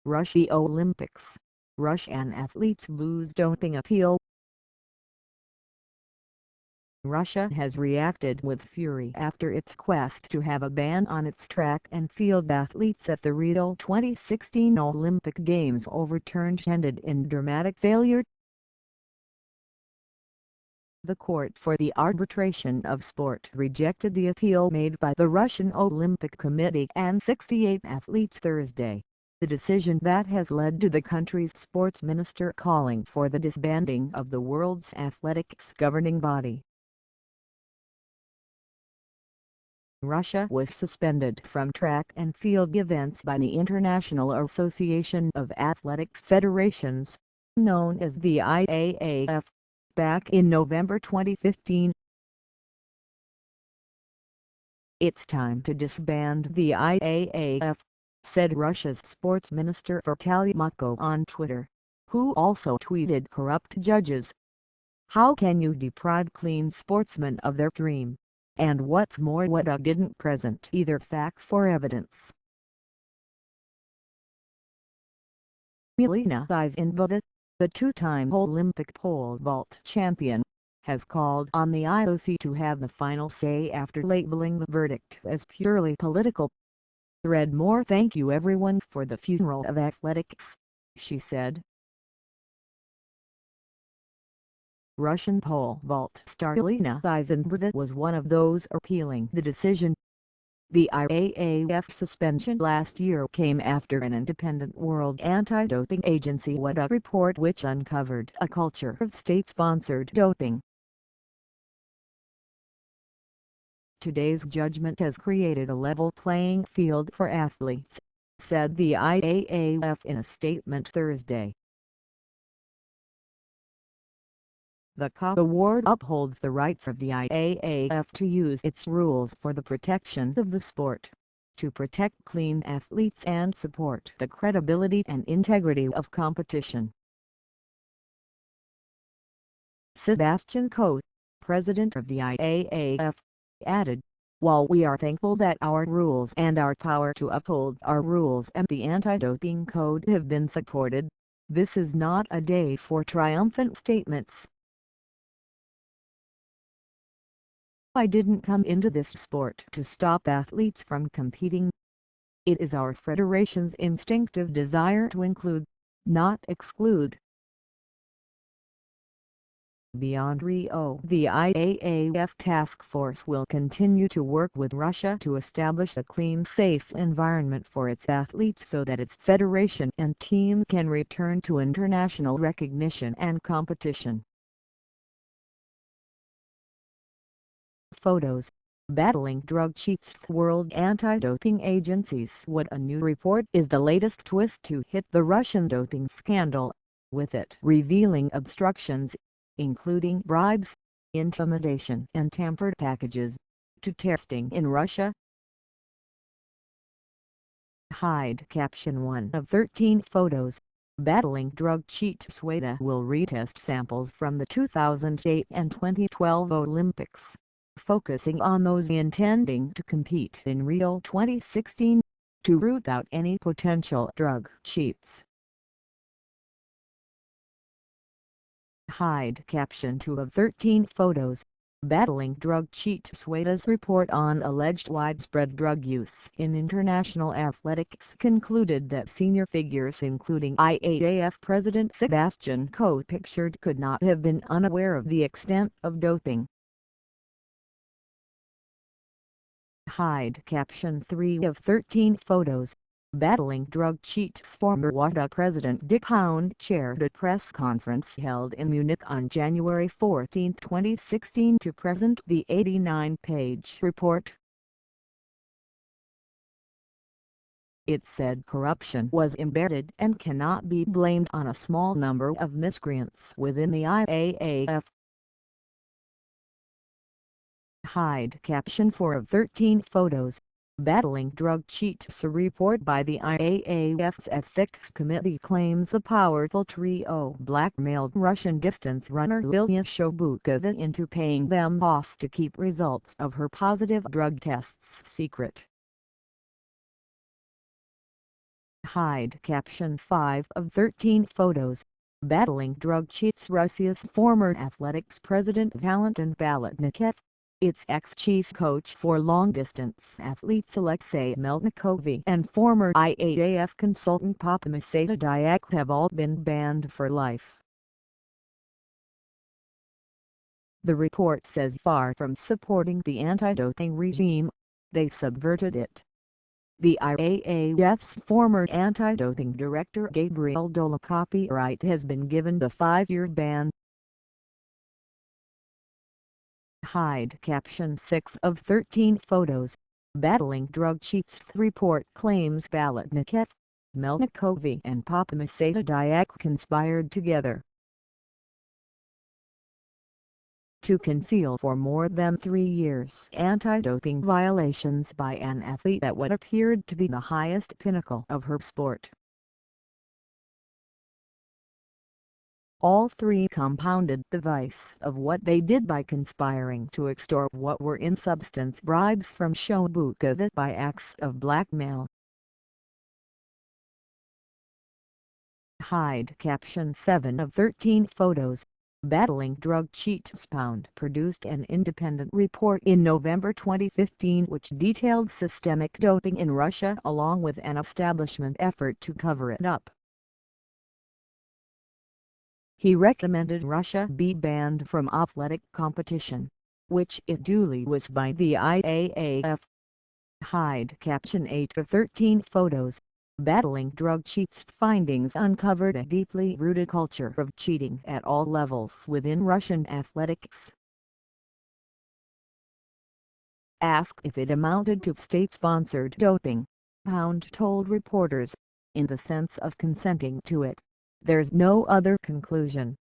Russia Olympics. Russian athletes lose doping appeal. Russia has reacted with fury after its quest to have a ban on its track and field athletes at the Rio 2016 Olympic Games overturned ended in dramatic failure. The Court for the Arbitration of Sport rejected the appeal made by the Russian Olympic Committee and 68 athletes Thursday, the decision that has led to the country's sports minister calling for the disbanding of the world's athletics governing body. Russia was suspended from track and field events by the International Association of Athletics Federations, known as the IAAF, back in November 2015. "It's time to disband the IAAF," said Russia's sports minister Vitaly Mutko on Twitter, who also tweeted corrupt judges. "How can you deprive clean sportsmen of their dream? And what's more, WADA didn't present either facts or evidence." Milena Isainova, the two-time Olympic pole vault champion, has called on the IOC to have the final say after labeling the verdict as purely political. "Read more. Thank you everyone for the funeral of athletics," she said. Russian pole vault star Elena Isainova was one of those appealing the decision. The IAAF suspension last year came after an independent World Anti-Doping Agency WADA report which uncovered a culture of state-sponsored doping. "Today's judgment has created a level playing field for athletes," said the IAAF in a statement Thursday. The COP Award upholds the rights of the IAAF to use its rules for the protection of the sport, to protect clean athletes and support the credibility and integrity of competition. Sebastian Coe, president of the IAAF, added, "While we are thankful that our rules and our power to uphold our rules and the anti-doping code have been supported, this is not a day for triumphant statements. I didn't come into this sport to stop athletes from competing. It is our federation's instinctive desire to include, not exclude." Beyond Rio, the IAAF task force will continue to work with Russia to establish a clean, safe environment for its athletes so that its federation and team can return to international recognition and competition. Photos. Battling drug cheats. World Anti-Doping Agency's WADA new report is the latest twist to hit the Russian doping scandal, with it revealing obstructions, including bribes, intimidation and tampered packages, to testing in Russia. Hide caption. One of 13 photos. Battling drug cheat. WADA will retest samples from the 2008 and 2012 Olympics, focusing on those intending to compete in Rio 2016, to root out any potential drug cheats. Hide caption. 2 of 13 photos. Battling drug cheat. WADA's report on alleged widespread drug use in international athletics concluded that senior figures including IAAF President Sebastian Coe pictured could not have been unaware of the extent of doping. Hide caption. 3 of 13 photos. Battling drug cheats. Former WADA President Dick Hound chaired a press conference held in Munich on January 14, 2016 to present the 89-page report. It said corruption was embedded and cannot be blamed on a small number of miscreants within the IAAF. Hide caption. 4 of 13 photos. Battling drug cheats. A report by the IAAF's Ethics Committee claims a powerful trio blackmailed Russian distance runner Lilia Shobukova into paying them off to keep results of her positive drug tests secret. Hide caption 5 of 13 photos. Battling drug cheats. Russia's former athletics president Valentin Balatnikov, its ex-chief coach for long-distance athletes Alexei Melnikovy and former IAAF consultant Papa Diak have all been banned for life. The report says far from supporting the anti-doping regime, they subverted it. The IAAF's former anti-doping director Gabriel Dolocopyright has been given a 5-year ban. Hide caption 6 of 13 photos. Battling drug cheats. The report claims Balatnikov, Melnikovy and Papa Diak conspired together to conceal for more than 3 years anti-doping violations by an athlete at what appeared to be the highest pinnacle of her sport. All three compounded the vice of what they did by conspiring to extort what were in substance bribes from Shobukova by acts of blackmail. Hide caption 7 of 13 photos. Battling drug cheats. Pound produced an independent report in November 2015 which detailed systemic doping in Russia along with an establishment effort to cover it up. He recommended Russia be banned from athletic competition, which it duly was by the IAAF. Hide caption 8 of 13 photos. Battling drug cheats. Findings uncovered a deeply rooted culture of cheating at all levels within Russian athletics. Asked if it amounted to state-sponsored doping, Pound told reporters, in the sense of consenting to it, there's no other conclusion.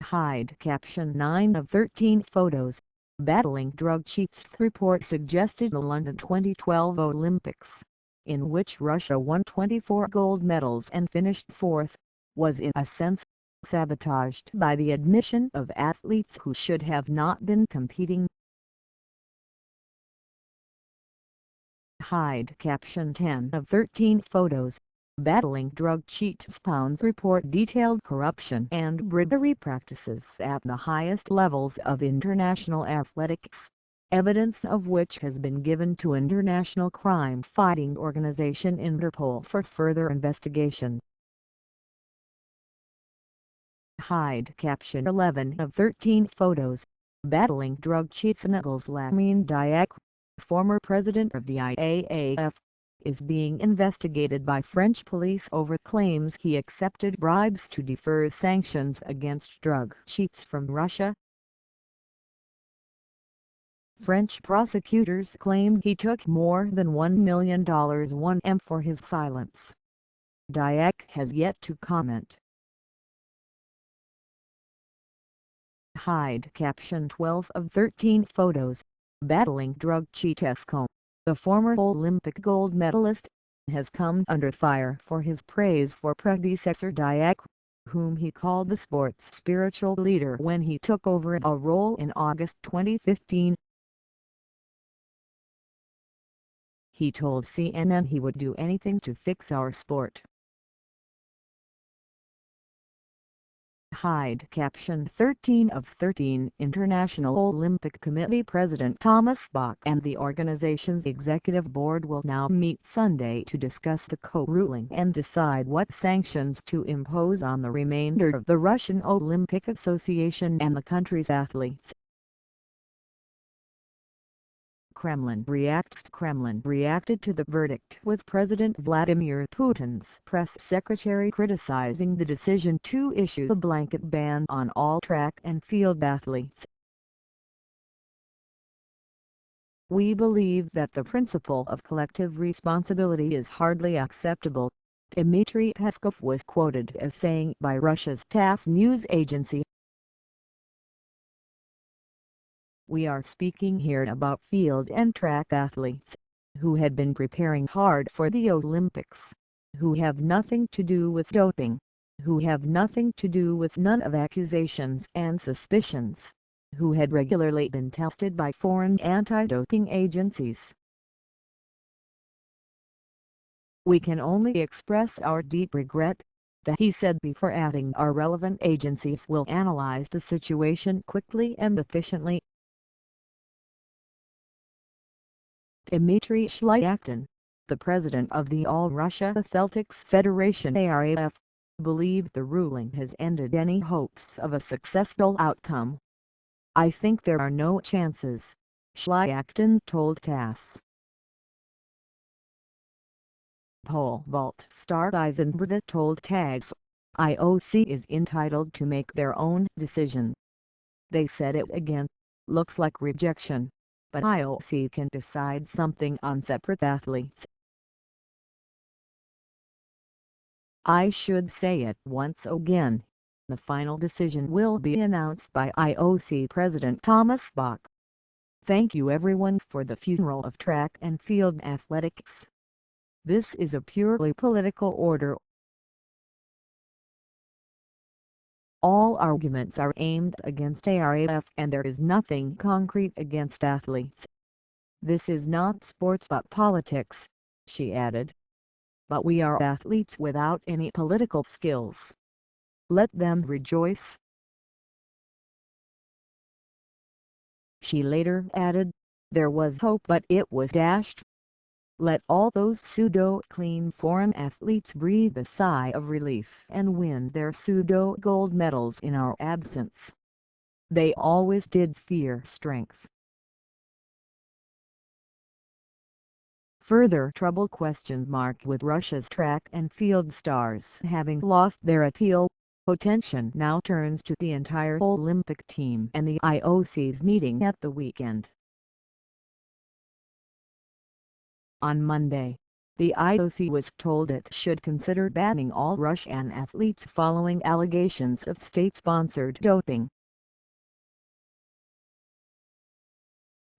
Hide caption 9 of 13 photos. Battling drug cheats. The report suggested the London 2012 Olympics, in which Russia won 24 gold medals and finished fourth, was in a sense sabotaged by the admission of athletes who should have not been competing. Hide caption 10 of 13 photos. Battling drug cheats. Pound's report detailed corruption and bribery practices at the highest levels of international athletics, evidence of which has been given to international crime-fighting organization Interpol for further investigation. Hide caption 11 of 13 photos. Battling drug cheats. Nagolzlamin Diak, former president of the IAAF, is being investigated by French police over claims he accepted bribes to defer sanctions against drug cheats from Russia. French prosecutors claimed he took more than $1 million for his silence. Diak has yet to comment. Hide caption 12 of 13 photos. Battling drug cheats. The former Olympic gold medalist has come under fire for his praise for predecessor Diak, whom he called the sport's spiritual leader when he took over a role in August 2015. He told CNN he would do anything to fix our sport. Hide caption 13 of 13. International Olympic Committee President Thomas Bach and the organization's executive board will now meet Sunday to discuss the co-ruling and decide what sanctions to impose on the remainder of the Russian Olympic Association and the country's athletes. Kremlin reacted to the verdict with President Vladimir Putin's press secretary criticizing the decision to issue a blanket ban on all track and field athletes. "We believe that the principle of collective responsibility is hardly acceptable," Dmitry Peskov was quoted as saying by Russia's TASS news agency. "We are speaking here about field and track athletes, who had been preparing hard for the Olympics, who have nothing to do with doping, who have nothing to do with none of accusations and suspicions, who had regularly been tested by foreign anti-doping agencies. "We can only express our deep regret," he said, before adding, "Our relevant agencies will analyze the situation quickly and efficiently." Dmitry Shlyakhin, the president of the All-Russia Athletics Federation (ARAF), believed the ruling has ended any hopes of a successful outcome. "I think there are no chances," Shlyakhin told TASS. Pole vault star Eisenbreda told TASS, "IOC is entitled to make their own decision. They said it again, looks like rejection, but IOC can decide something on separate athletes." "I should say it once again. The final decision will be announced by IOC President Thomas Bach. Thank you everyone for the funeral of track and field athletics. This is a purely political order. All arguments are aimed against ARAF and there is nothing concrete against athletes. This is not sports but politics," she added. "But we are athletes without any political skills. Let them rejoice." She later added, "There was hope but it was dashed. Let all those pseudo-clean foreign athletes breathe a sigh of relief and win their pseudo-gold medals in our absence. They always did fear strength." Further trouble? With Russia's track and field stars having lost their appeal, attention now turns to the entire Olympic team and the IOC's meeting at the weekend. On Monday, the IOC was told it should consider banning all Russian athletes following allegations of state-sponsored doping.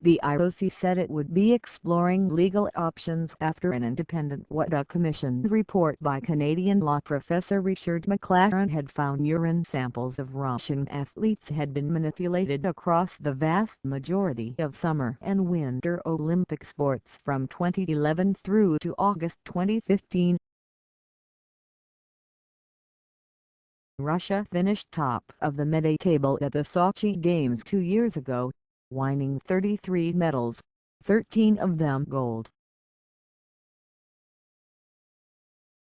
The IOC said it would be exploring legal options after an independent WADA Commission report by Canadian law professor Richard McLaren had found urine samples of Russian athletes had been manipulated across the vast majority of summer and winter Olympic sports from 2011 through to August 2015. Russia finished top of the medal table at the Sochi Games 2 years ago, winning 33 medals, 13 of them gold.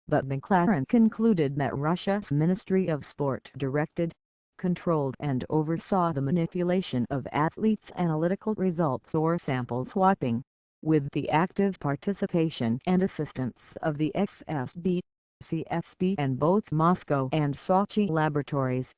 But McLaren concluded that Russia's Ministry of Sport directed, controlled and oversaw the manipulation of athletes' analytical results or sample swapping, with the active participation and assistance of the FSB, CFSB and both Moscow and Sochi laboratories.